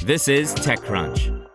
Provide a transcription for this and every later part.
This is TechCrunch.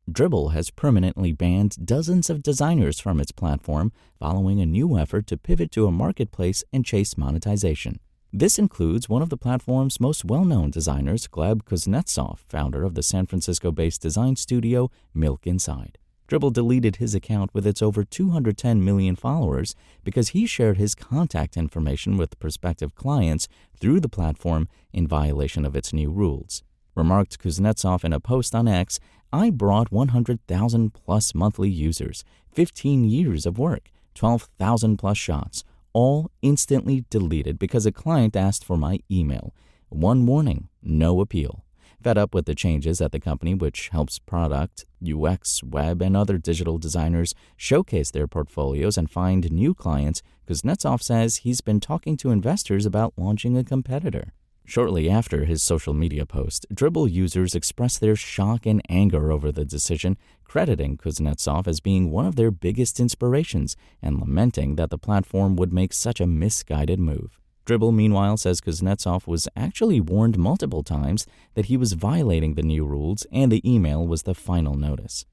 Dribbble has permanently banned dozens of designers from its platform following a new effort to pivot to a marketplace and chase monetization. This includes one of the platform's most well-known designers, Gleb Kuznetsov, founder of the San Francisco-based design studio Milk Inside. Dribbble deleted his account with its over 210 million followers because he shared his contact information with prospective clients through the platform in violation of its new rules. Remarked Kuznetsov in a post on X, "I brought 100,000 plus monthly users, 15 years of work, 12,000 plus shots, all instantly deleted because a client asked for my email. One warning, no appeal." Fed up with the changes at the company, which helps product, UX, web, and other digital designers showcase their portfolios and find new clients, Kuznetsov says he's been talking to investors about launching a competitor. Shortly after his social media post, Dribbble users expressed their shock and anger over the decision, crediting Kuznetsov as being one of their biggest inspirations and lamenting that the platform would make such a misguided move. Dribbble, meanwhile, says Kuznetsov was actually warned multiple times that he was violating the new rules and the email was the final notice.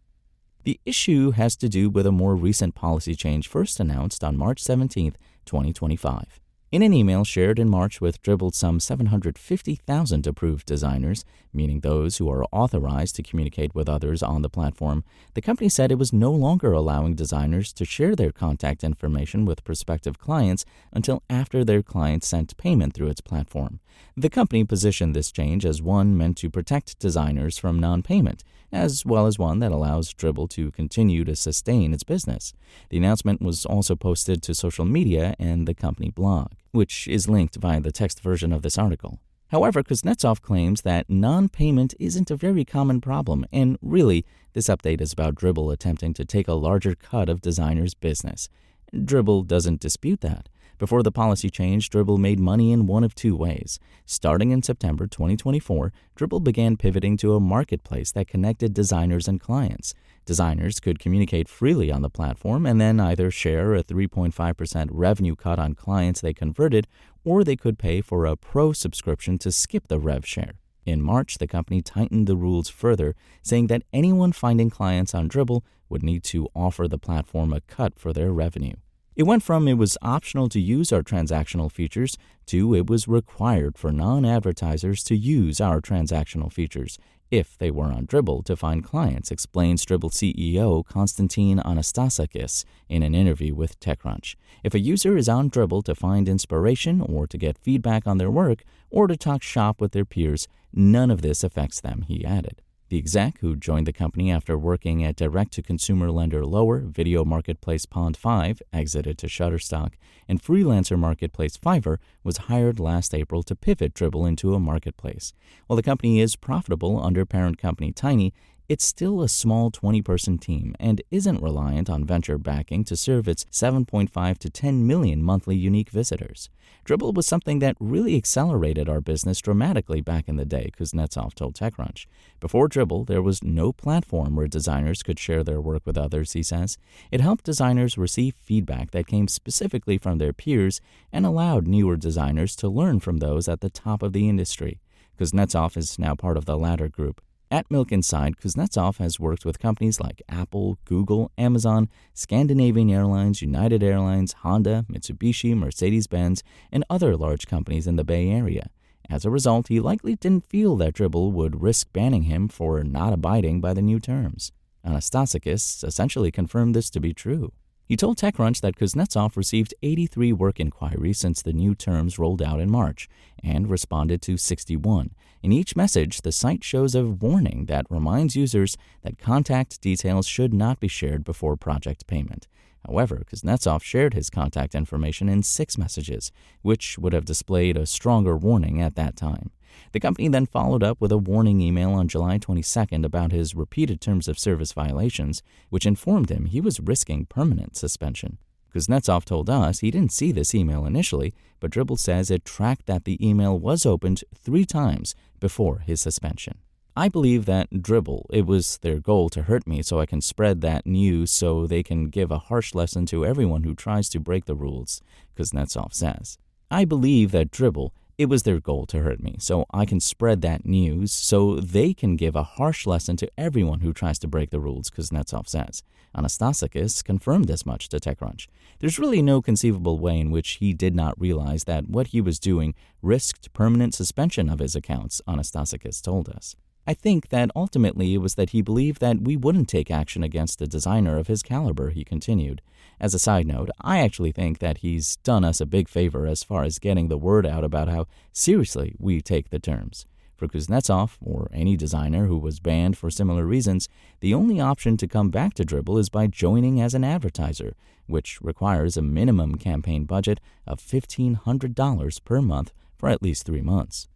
The issue has to do with a more recent policy change first announced on March 17, 2025. In an email shared in March with Dribble's some 750,000 approved designers, meaning those who are authorized to communicate with others on the platform, the company said it was no longer allowing designers to share their contact information with prospective clients until after their clients sent payment through its platform. The company positioned this change as one meant to protect designers from non-payment, as well as one that allows Dribbble to continue to sustain its business. The announcement was also posted to social media and the company blog, which is linked via the text version of this article. However, Kuznetsov claims that non-payment isn't a very common problem, and really, this update is about Dribbble attempting to take a larger cut of designers' business. Dribbble doesn't dispute that. Before the policy change, Dribbble made money in one of two ways. Starting in September 2024, Dribbble began pivoting to a marketplace that connected designers and clients. Designers could communicate freely on the platform and then either share a 3.5% revenue cut on clients they converted, or they could pay for a pro subscription to skip the rev share. In March, the company tightened the rules further, saying that anyone finding clients on Dribbble would need to offer the platform a cut for their revenue. It went from it was optional to use our transactional features to it was required for non-advertisers to use our transactional features if they were on Dribbble to find clients, explains Dribbble CEO Konstantin Anastasakis in an interview with TechCrunch. If a user is on Dribbble to find inspiration or to get feedback on their work or to talk shop with their peers, none of this affects them, he added. The exec, who joined the company after working at direct-to-consumer lender Lower, video marketplace Pond5, exited to Shutterstock, and freelancer marketplace Fiverr, was hired last April to pivot Dribbble into a marketplace. While the company is profitable under parent company Tiny, it's still a small 20-person team and isn't reliant on venture backing to serve its 7.5 to 10 million monthly unique visitors. Dribbble was something that really accelerated our business dramatically back in the day, Kuznetsov told TechCrunch. Before Dribbble, there was no platform where designers could share their work with others, he says. It helped designers receive feedback that came specifically from their peers and allowed newer designers to learn from those at the top of the industry. Kuznetsov is now part of the latter group. At Milk Inside, Kuznetsov has worked with companies like Apple, Google, Amazon, Scandinavian Airlines, United Airlines, Honda, Mitsubishi, Mercedes-Benz, and other large companies in the Bay Area. As a result, he likely didn't feel that Dribbble would risk banning him for not abiding by the new terms. Anastasakis essentially confirmed this to be true. He told TechCrunch that Kuznetsov received 83 work inquiries since the new terms rolled out in March and responded to 61. In each message, the site shows a warning that reminds users that contact details should not be shared before project payment. However, Kuznetsov shared his contact information in 6 messages, which would have displayed a stronger warning at that time. The company then followed up with a warning email on July 22nd about his repeated terms of service violations, which informed him he was risking permanent suspension. Kuznetsov told us he didn't see this email initially, but Dribbble says it tracked that the email was opened 3 times before his suspension. I believe that Dribbble, it was their goal to hurt me so I can spread that news so they can give a harsh lesson to everyone who tries to break the rules, Kuznetsov says. I believe that Dribbble, It was their goal to hurt me, so I can spread that news so they can give a harsh lesson to everyone who tries to break the rules, Kuznetsov says. Anastasakis confirmed as much to TechCrunch. There's really no conceivable way in which he did not realize that what he was doing risked permanent suspension of his accounts, Anastasakis told us. I think that ultimately it was that he believed that we wouldn't take action against a designer of his caliber, he continued. As a side note, I actually think that he's done us a big favor as far as getting the word out about how seriously we take the terms. For Kuznetsov, or any designer who was banned for similar reasons, the only option to come back to Dribbble is by joining as an advertiser, which requires a minimum campaign budget of $1,500 per month for at least 3 months.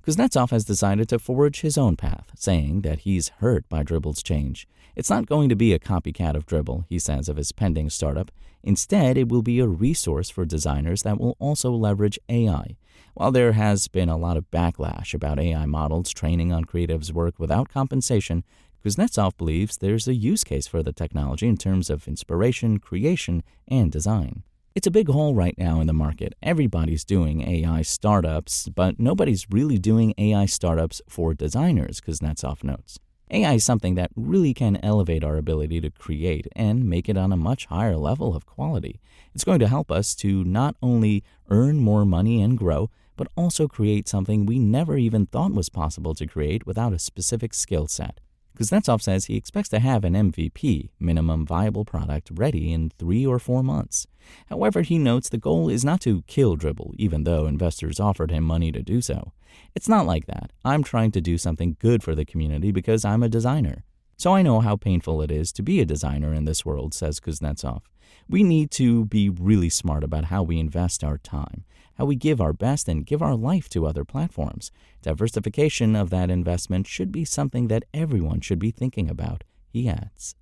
Kuznetsov has decided to forge his own path, saying that he's hurt by Dribble's change. It's not going to be a copycat of Dribbble, he says of his pending startup. Instead, it will be a resource for designers that will also leverage AI. While there has been a lot of backlash about AI models training on creatives' work without compensation, Kuznetsov believes there's a use case for the technology in terms of inspiration, creation, and design. It's a big hole right now in the market. Everybody's doing AI startups, but nobody's really doing AI startups for designers, Kuznetsov notes. AI is something that really can elevate our ability to create and make it on a much higher level of quality. It's going to help us to not only earn more money and grow, but also create something we never even thought was possible to create without a specific skill set. Kuznetsov says he expects to have an MVP, minimum viable product, ready in 3 or 4 months. However, he notes the goal is not to kill Dribbble, even though investors offered him money to do so. It's not like that. I'm trying to do something good for the community because I'm a designer. So I know how painful it is to be a designer in this world, says Kuznetsov. We need to be really smart about how we invest our time, how we give our best and give our life to other platforms. Diversification of that investment should be something that everyone should be thinking about, he adds.